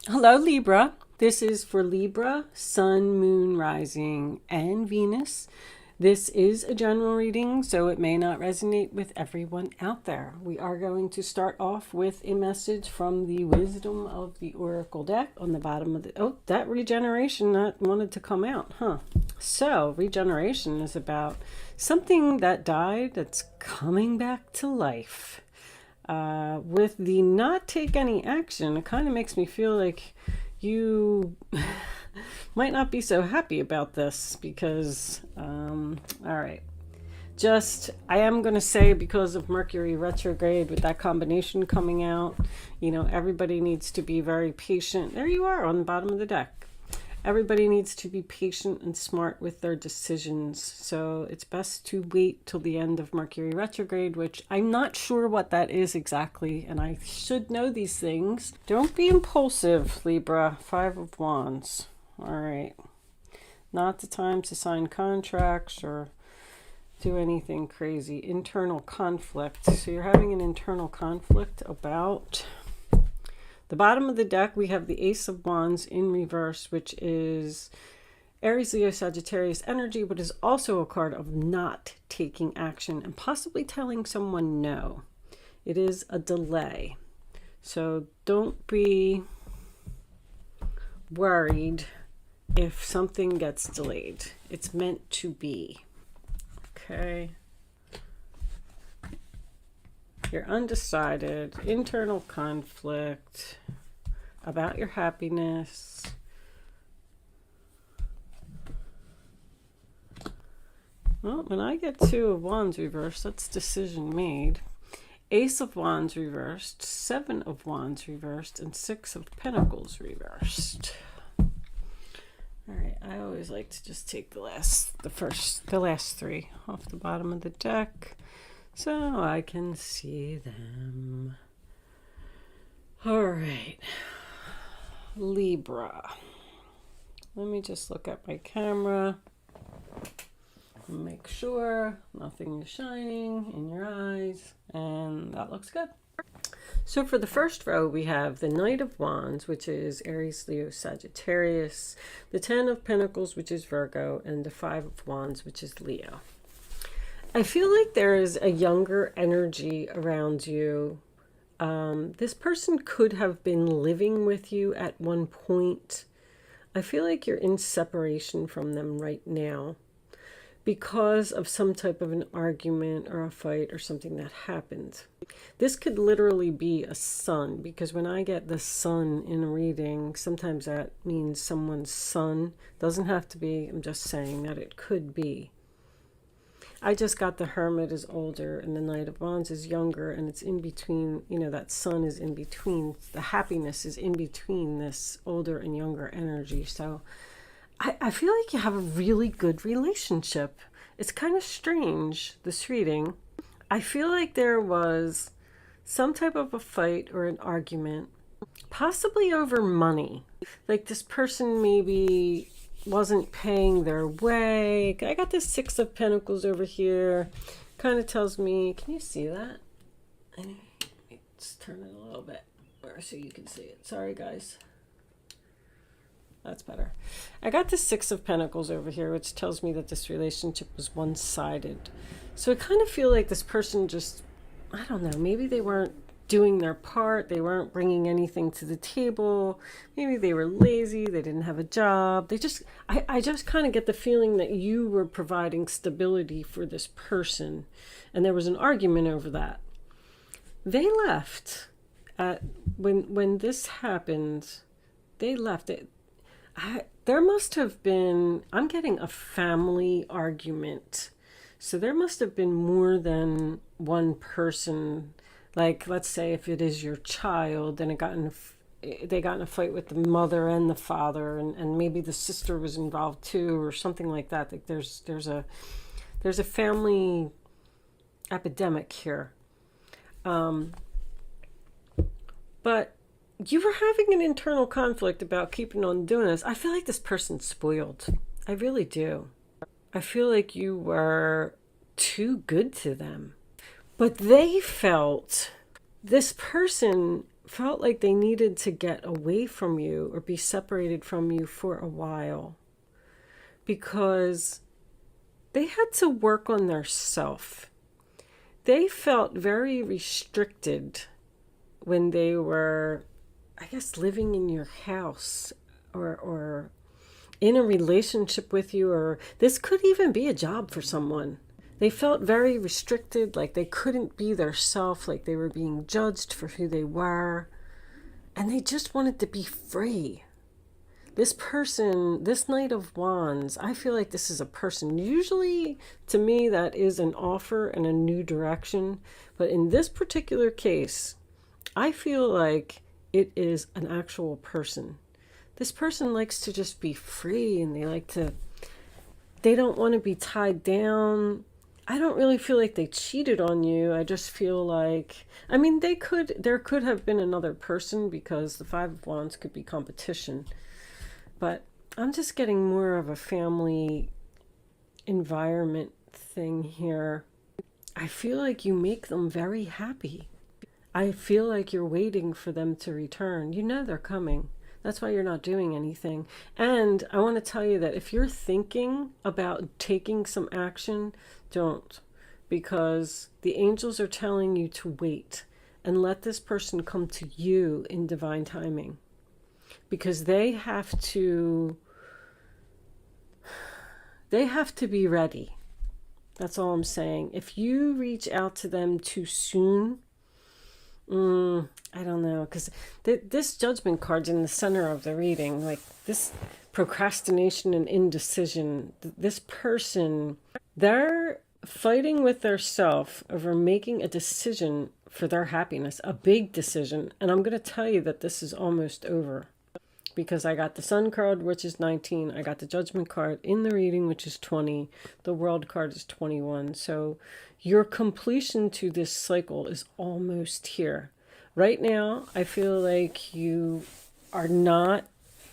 Hello, Libra. This is for Libra, Sun, Moon, Rising, and Venus. This is a general reading, so it may not resonate with everyone out there. We are going to start off with a message from the Wisdom of the Oracle deck on the bottom of the... Oh, that regeneration that wanted to come out, huh? So, regeneration is about something that died that's coming back to life. With the not take any action, it kind of makes me feel like you might not be so happy about this because, all right. I am going to say because of Mercury retrograde with that combination coming out, everybody needs to be very patient. There you are on the bottom of the deck. Everybody needs to be patient and smart with their decisions. So it's best to wait till the end of Mercury retrograde, which I'm not sure what that is exactly. And I should know these things. Don't be impulsive, Libra. 5 of Wands. All right. Not the time to sign contracts or do anything crazy. Internal conflict. So you're having an internal conflict about... The bottom of the deck, we have the Ace of Wands in reverse, which is Aries, Leo, Sagittarius energy, but is also a card of not taking action and possibly telling someone no. It is a delay. So don't be worried if something gets delayed. It's meant to be. Okay. You're undecided, internal conflict about your happiness. Well, when I get 2 of Wands reversed, that's decision made. Ace of Wands reversed, 7 of Wands reversed, and 6 of Pentacles reversed. All right, I always like to just take the last 3 off the bottom of the deck, so I can see them. All right, Libra. Let me just look at my camera and make sure nothing is shining in your eyes, and that looks good. So for the first row, we have the Knight of Wands, which is Aries, Leo, Sagittarius, the 10 of Pentacles, which is Virgo, and the 5 of Wands, which is Leo. I feel like there is a younger energy around you. This person could have been living with you at one point. I feel like you're in separation from them right now because of some type of an argument or a fight or something that happened. This could literally be a sun, because when I get the sun in a reading, sometimes that means someone's son. Doesn't have to be, I'm just saying that it could be. I just got the Hermit is older and the Knight of Wands is younger, and it's in between, that sun is in between. The happiness is in between this older and younger energy. So I feel like you have a really good relationship. It's kind of strange, this reading. I feel like there was some type of a fight or an argument, possibly over money. Like this person maybe wasn't paying their way. I got this 6 of Pentacles over here. Kind of tells me, can you see that? Let's turn it a little bit so you can see it. Sorry, guys. That's better. I got the 6 of Pentacles over here, which tells me that this relationship was one-sided. So I kind of feel like this person just, I don't know, maybe they weren't doing their part. They weren't bringing anything to the table. Maybe they were lazy. They didn't have a job. I just kind of get the feeling that you were providing stability for this person, and there was an argument over that. They left. When this happened, they left it. There must have been, I'm getting a family argument. So there must have been more than one person. Like, let's say if it is your child, then they got in a fight with the mother and the father, and maybe the sister was involved too, or something like that. Like there's a family epidemic here. But you were having an internal conflict about keeping on doing this. I feel like this person's spoiled. I really do. I feel like you were too good to them. But they felt, this person felt like they needed to get away from you or be separated from you for a while, because they had to work on their self. They felt very restricted when they were, I guess, living in your house or in a relationship with you, or this could even be a job for someone. They felt very restricted, like they couldn't be their self, like they were being judged for who they were, and they just wanted to be free. This person, this Knight of Wands, I feel like this is a person. Usually, to me, that is an offer and a new direction. But in this particular case, I feel like it is an actual person. This person likes to just be free, and they don't want to be tied down. I don't really feel like they cheated on you. I just feel like, I mean, there could have been another person, because the Five of Wands could be competition. But I'm just getting more of a family environment thing here. I feel like you make them very happy. I feel like you're waiting for them to return. You know they're coming. That's why you're not doing anything. And I want to tell you that if you're thinking about taking some action, don't. Because the angels are telling you to wait and let this person come to you in divine timing. Because they have to be ready. That's all I'm saying. If you reach out to them too soon, I don't know, because this Judgment card's in the center of the reading. Like this procrastination and indecision. This person, they're fighting with their self over making a decision for their happiness, a big decision. And I'm going to tell you that this is almost over. Because I got the Sun card, which is 19. I got the Judgment card in the reading, which is 20. The World card is 21. So your completion to this cycle is almost here. Right now, I feel like you are not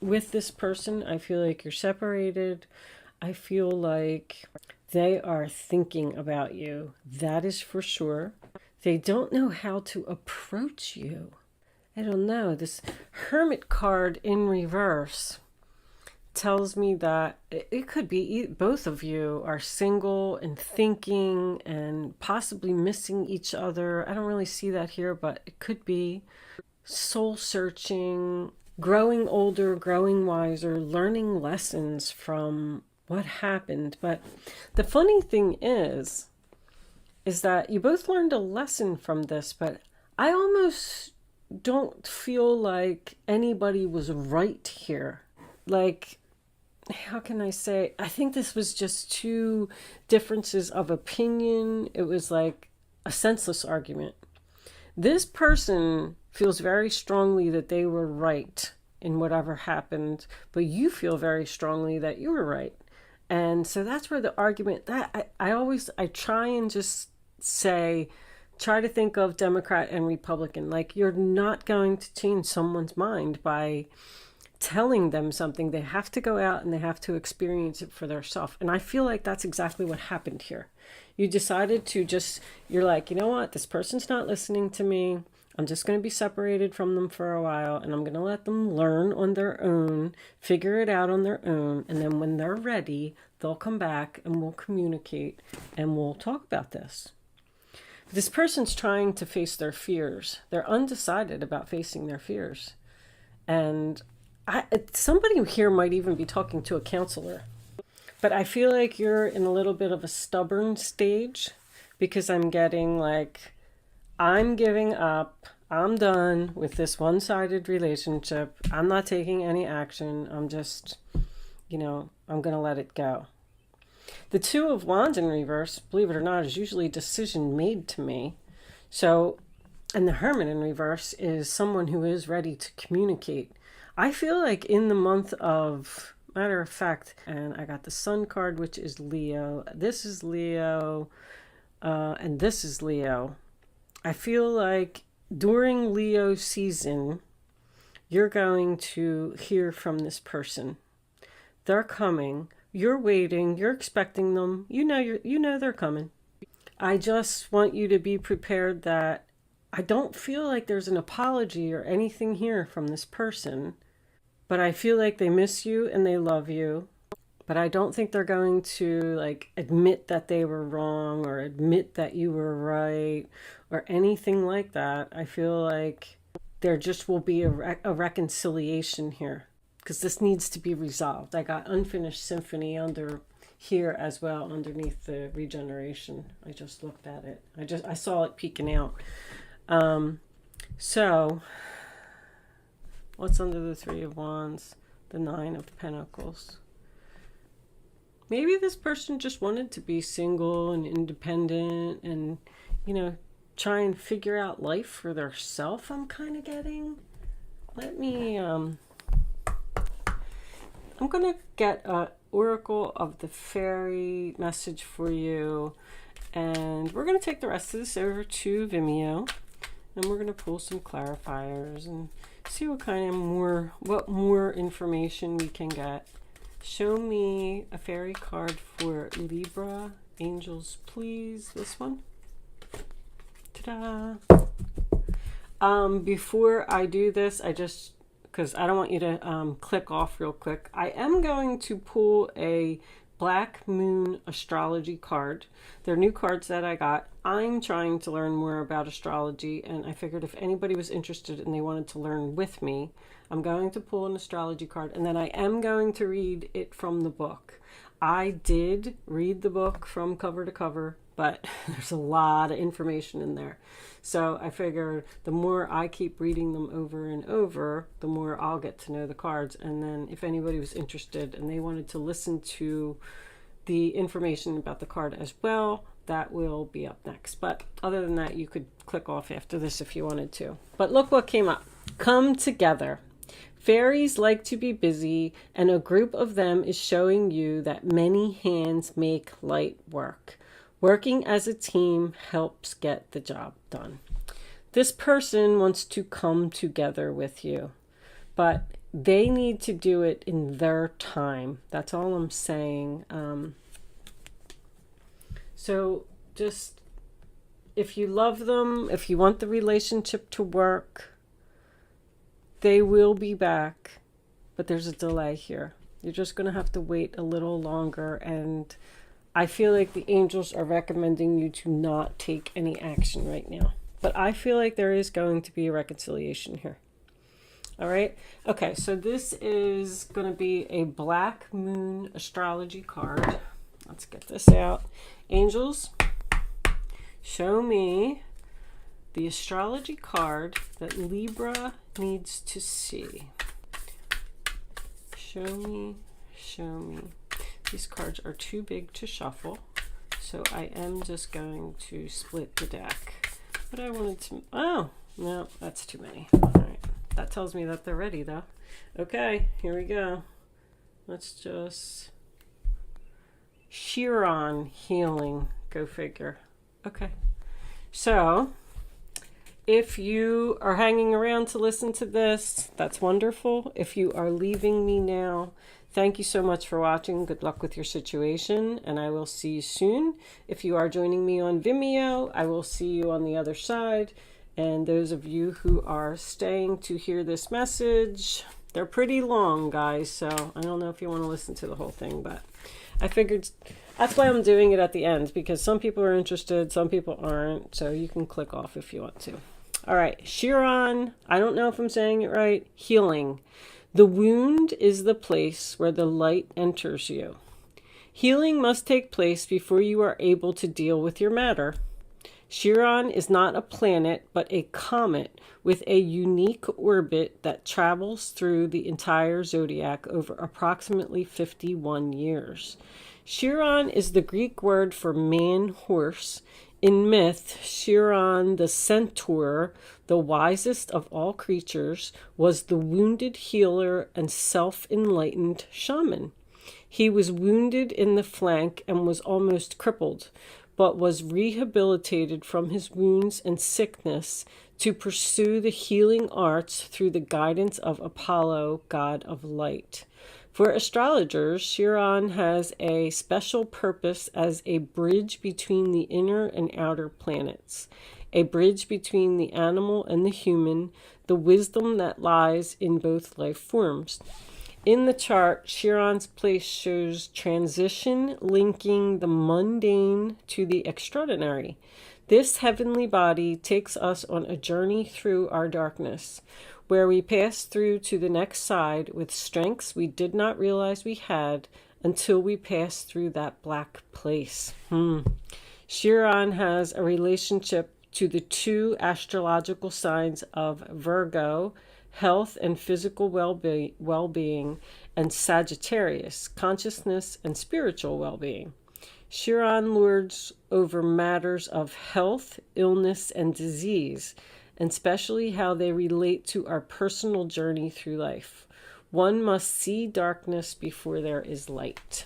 with this person. I feel like you're separated. I feel like they are thinking about you. That is for sure. They don't know how to approach you. I don't know. This Hermit card in reverse tells me that it could be both of you are single and thinking and possibly missing each other. I don't really see that here, but it could be soul searching, growing older, growing wiser, learning lessons from what happened. But the funny thing is that you both learned a lesson from this, but I almost don't feel like anybody was right here. Like, how can I say? I think this was just two differences of opinion. It was like a senseless argument. This person feels very strongly that they were right in whatever happened, but you feel very strongly that you were right. And so that's where the argument, that I try and just say, try to think of Democrat and Republican. Like, you're not going to change someone's mind by telling them something. They have to go out and they have to experience it for themselves. And I feel like that's exactly what happened here. You decided to just, you're like, you know what? This person's not listening to me. I'm just going to be separated from them for a while, and I'm going to let them learn on their own, figure it out on their own. And then when they're ready, they'll come back and we'll communicate and we'll talk about this. This person's trying to face their fears. They're undecided about facing their fears. And somebody here might even be talking to a counselor. But I feel like you're in a little bit of a stubborn stage, because I'm getting like, I'm giving up. I'm done with this one-sided relationship. I'm not taking any action. I'm just, I'm going to let it go. The Two of Wands in reverse, believe it or not, is usually a decision made to me. So, and the Hermit in reverse is someone who is ready to communicate. I feel like in the month of, matter of fact, and I got the Sun card, which is Leo. This is Leo, and this is Leo. I feel like during Leo season, you're going to hear from this person. They're coming. You're waiting, you're expecting them. You know they're coming. I just want you to be prepared that I don't feel like there's an apology or anything here from this person, but I feel like they miss you and they love you. But I don't think they're going to like admit that they were wrong or admit that you were right or anything like that. I feel like there just will be a reconciliation here because this needs to be resolved. I got unfinished symphony under here as well underneath the regeneration. I just looked at it. I saw it peeking out. So what's under the Three of Wands? The Nine of Pentacles. Maybe this person just wanted to be single and independent and, you know, try and figure out life for theirself, I'm kind of getting. Let me, I'm going to get an Oracle of the Fairy message for you. And we're going to take the rest of this over to Vimeo. And we're going to pull some clarifiers and see what more information we can get. Show me a fairy card for Libra. Angels, please. This one. Ta-da! Before I do this, because I don't want you to click off real quick, I am going to pull a Black Moon astrology card. They're new cards that I got. I'm trying to learn more about astrology, and I figured if anybody was interested and they wanted to learn with me, I'm going to pull an astrology card, and then I am going to read it from the book. I did read the book from cover to cover, but there's a lot of information in there. So I figure the more I keep reading them over and over, the more I'll get to know the cards. And then if anybody was interested and they wanted to listen to the information about the card as well, that will be up next. But other than that, you could click off after this if you wanted to. But look what came up. Come together. Fairies like to be busy, and a group of them is showing you that many hands make light work. Working as a team helps get the job done. This person wants to come together with you, but they need to do it in their time. That's all I'm saying. So just, if you love them, if you want the relationship to work, they will be back, but there's a delay here. You're just going to have to wait a little longer, and I feel like the angels are recommending you to not take any action right now. But I feel like there is going to be a reconciliation here. All right? Okay, so this is going to be a Black Moon astrology card. Let's get this out. Angels, show me the astrology card that Libra needs to see. Show me, show me. These cards are too big to shuffle, so I am just going to split the deck. But I wanted to, oh, no, that's too many. All right, that tells me that they're ready though. Okay, here we go. Let's just, Chiron healing, go figure. Okay, so if you are hanging around to listen to this, that's wonderful. If you are leaving me now, thank you so much for watching. Good luck with your situation, and I will see you soon. If you are joining me on Vimeo, I will see you on the other side. And those of you who are staying to hear this message, they're pretty long, guys, so I don't know if you want to listen to the whole thing, but I figured that's why I'm doing it at the end, because some people are interested, some people aren't, so you can click off if you want to. All right, Chiron, I don't know if I'm saying it right, healing. The wound is the place where the light enters you. Healing must take place before you are able to deal with your matter. Chiron is not a planet, but a comet with a unique orbit that travels through the entire zodiac over approximately 51 years. Chiron is the Greek word for man-horse. In myth, Chiron the centaur, the wisest of all creatures, was the wounded healer and self-enlightened shaman. He was wounded in the flank and was almost crippled, but was rehabilitated from his wounds and sickness to pursue the healing arts through the guidance of Apollo, god of light. For astrologers, Chiron has a special purpose as a bridge between the inner and outer planets. a bridge between the animal and the human, the wisdom that lies in both life forms. In the chart, Chiron's place shows transition, linking the mundane to the extraordinary. This heavenly body takes us on a journey through our darkness, where we pass through to the next side with strengths we did not realize we had until we pass through that black place. Chiron has a relationship to the two astrological signs of Virgo, health and physical well-being, and Sagittarius, consciousness and spiritual well-being. Chiron lords over matters of health, illness, and disease, and especially how they relate to our personal journey through life. One must see darkness before there is light.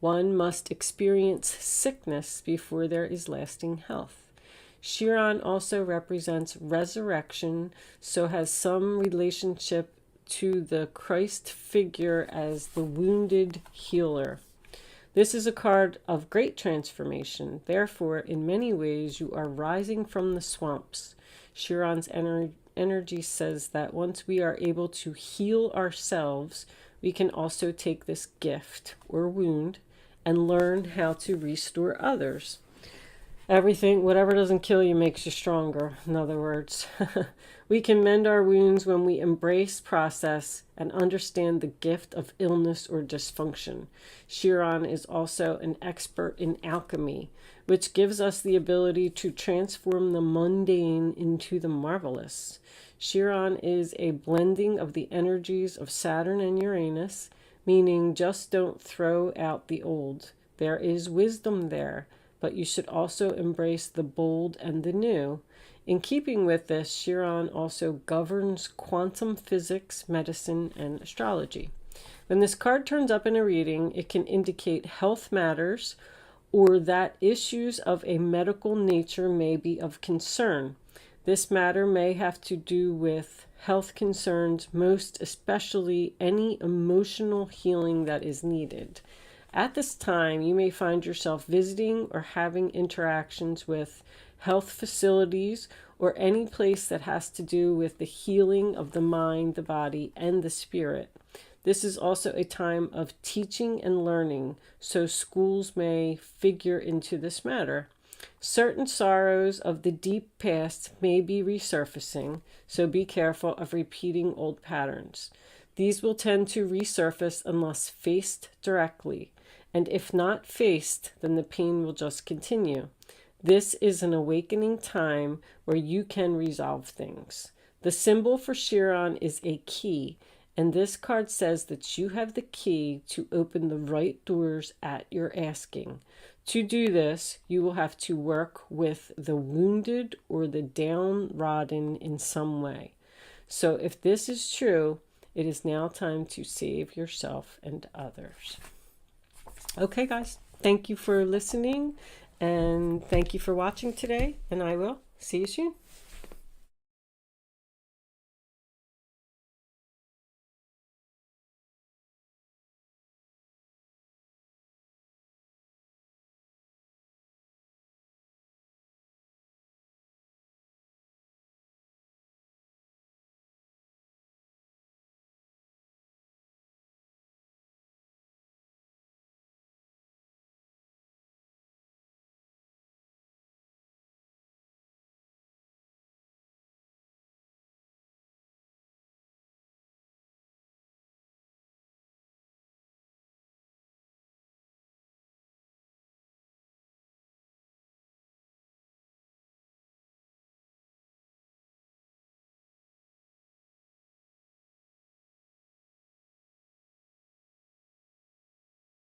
One must experience sickness before there is lasting health. Chiron also represents resurrection, so has some relationship to the Christ figure as the wounded healer. This is a card of great transformation. Therefore, in many ways, you are rising from the swamps. Chiron's energy says that once we are able to heal ourselves, we can also take this gift or wound and learn how to restore others. Everything, whatever doesn't kill you makes you stronger, in other words. We can mend our wounds when we embrace process and understand the gift of illness or dysfunction. Chiron is also an expert in alchemy, which gives us the ability to transform the mundane into the marvelous. Chiron is a blending of the energies of Saturn and Uranus, meaning just don't throw out the old. There is wisdom there, but you should also embrace the bold and the new. In keeping with this, Chiron also governs quantum physics, medicine, and astrology. When this card turns up in a reading, it can indicate health matters or that issues of a medical nature may be of concern. This matter may have to do with health concerns, most especially any emotional healing that is needed. At this time, you may find yourself visiting or having interactions with health facilities or any place that has to do with the healing of the mind, the body, and the spirit. This is also a time of teaching and learning, so schools may figure into this matter. Certain sorrows of the deep past may be resurfacing, so be careful of repeating old patterns. These will tend to resurface unless faced directly, and if not faced, then the pain will just continue. This is an awakening time where you can resolve things. The symbol for Chiron is a key, and this card says that you have the key to open the right doors at your asking. To do this, you will have to work with the wounded or the downtrodden in some way. So if this is true, it is now time to save yourself and others. Okay, guys, thank you for listening, and thank you for watching today, and I will see you soon.